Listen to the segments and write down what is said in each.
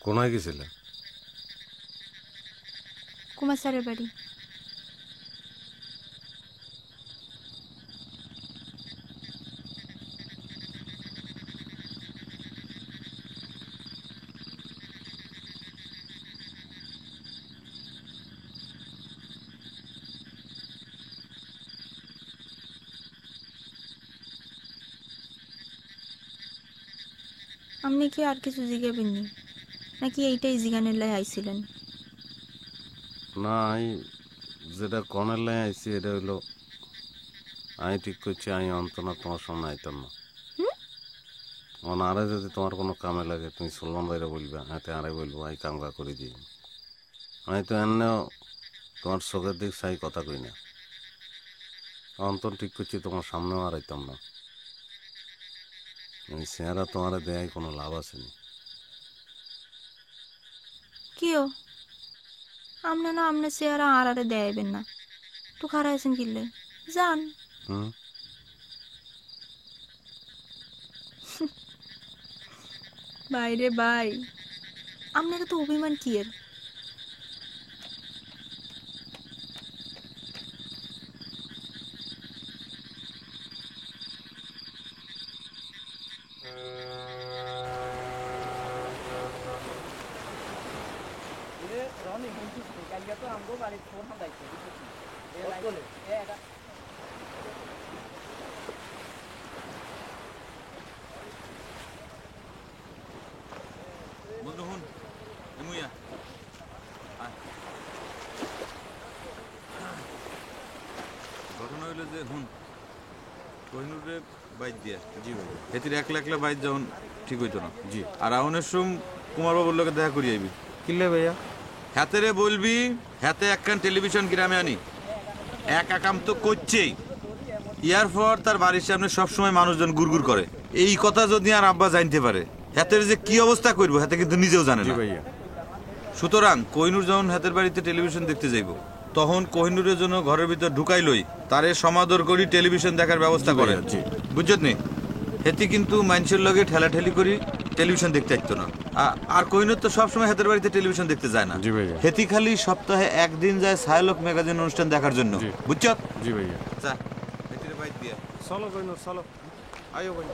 কোনায় গেছিলে? কুমার স্যারের বাড়ি। আপনি কি আর কিছু জিজ্ঞাবেননি নাকি এইটাই জিজ্ঞানের লাই আইছিলেন? না, আমি যেটা কনের লাই আইছি এটা হইলো আমি ঠিক করছি আমি অন্তনা তোমার সামনে আইতাম না। আরে যদি তোমার কোনো কামে লাগে তুমি সুলমান ভাইরা বলবে, হাতে আরে বলবো আমি কামকা করে দিই। আমি তো এমনিও তোমার চোখের দিক চাই কথা কই না। অন্তন ঠিক করছি তোমার সামনেও আর আইতাম না। এই চেহারা তোমার দেয় কোনো লাভ আছে না। কিও আমনে না আমনে চেহারা আর আরে দেয়াইবেন না, তো খারাপ আছেন কিনলে যান। বাইরে বাই, আপনারা তো অভিমান কি এর? বন্ধু হুন এমুইয়া ঘটনা হইলো যে হুন কোহিনুরে বাইক দিয়া জি ভাই হেতির একলা একলা বাইক যখন ঠিক হইতো না জি আর আউনের সোম কুমার বাবুর লোকে দেখা করি আইবি কিনলে ভাইয়া হাতেরে বলবি হাতে একখান টেলিভিশন গ্রামে আনি এক আকাম তো করছেই ইয়ার পর তার বাড়ির সামনে সবসময় মানুষজন গুড়গুড় করে এই কথা যদি আর আব্বা জানতে পারে হাতের যে কি অবস্থা করবো হাতে কিন্তু নিজেও জানে না সুতরাং কোহিনুর যখন হাতের বাড়িতে টেলিভিশন দেখতে যাইব তখন কোহিনুরের জন্য ঘরের ভিতর ঢুকাই লই তারে সমাদর করি টেলিভিশন দেখার ব্যবস্থা করে বুঝছত নি হেতি কিন্তু মানুষের লগে ঠেলাঠেলি করি টেলিভিশন দেখতে আসতো না আর কোহিনুর তো সবসময় হাতের বাড়িতে টেলিভিশন দেখতে যায় না হেতি খালি সপ্তাহে একদিন যায় ছায়ালোক ম্যাগাজিন অনুষ্ঠান দেখার জন্য বুঝছত জি ভাইয়া যা হেতির বাইক দিয়া চলো কোহিনুর চলো আয়ো ভাই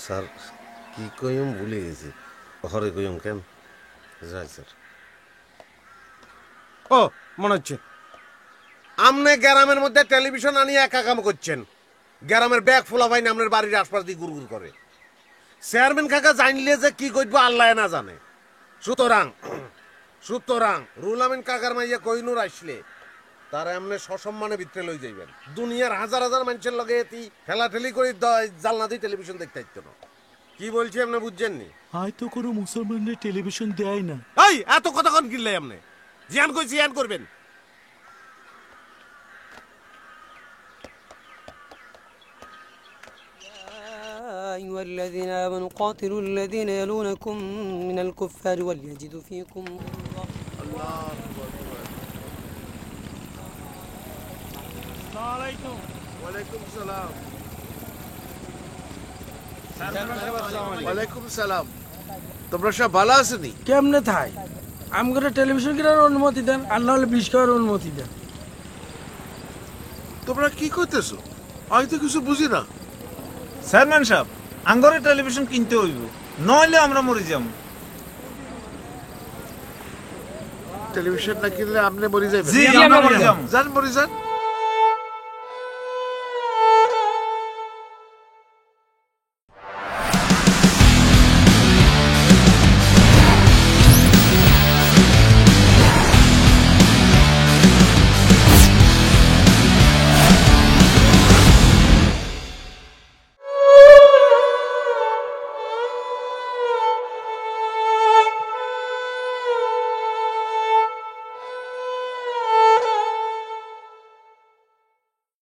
স্যার কি কইম ভুলে গেছি, হরে কইম কেন যাই স্যার। ও মনে হচ্ছে আমনে গ্রামের মধ্যে টেলিভিশন আনিয়ে একা কাম করছেন, গ্রামের ব্যাগ ফোলা ভাই আপনার বাড়ির আশপাশ দিয়ে গুড়গুড় করে। চেয়ারম্যান কাকা জানলে যে কি করবো আল্লাহ না জানে। সুতরাং সুতরাং রুল আমিন কাকার মাইয়া কোহিনুর আসলে তারা এমনি সসম্মানে ভিতরে লই যাইবেন। দুনিয়ার হাজার হাজার মানুষের লগে এটি ঠেলাঠেলি করে জালনা দিয়ে টেলিভিশন দেখতে আসতো না। কি বলছি আপনি বুঝছেননি? হয়তো কোনো মুসলমানদের টেলিভিশন দেয় না। এই এত কথা কন কিনলে আপনি জিয়ান কই জিয়ান করবেন। أيها الذين آمنوا قاتلوا الذين يلونكم من الكفار وليجدوا فيكم الله أكبر. السلام عليكم. وعليكم السلام. ওয়ালাইকুম সালাম। তোমরা সব ভালো আছো নি? কেমনে থাই আমগরে টেলিভিশন কেনার অনুমতি দেন আর নাহলে বিষ খাওয়ার অনুমতি দেন। তোমরা কি করতেছো? আমি তো কিছু বুঝি না। চেয়ারম্যান সাহেব আঙ্গরে টেলিভিশন কিনতে হইব, নইলে আমরা মরে যাব। টেলিভিশন না কিনলে আপনি মরে যাবেন জি আমরা মরে যাবো। যান মরে যান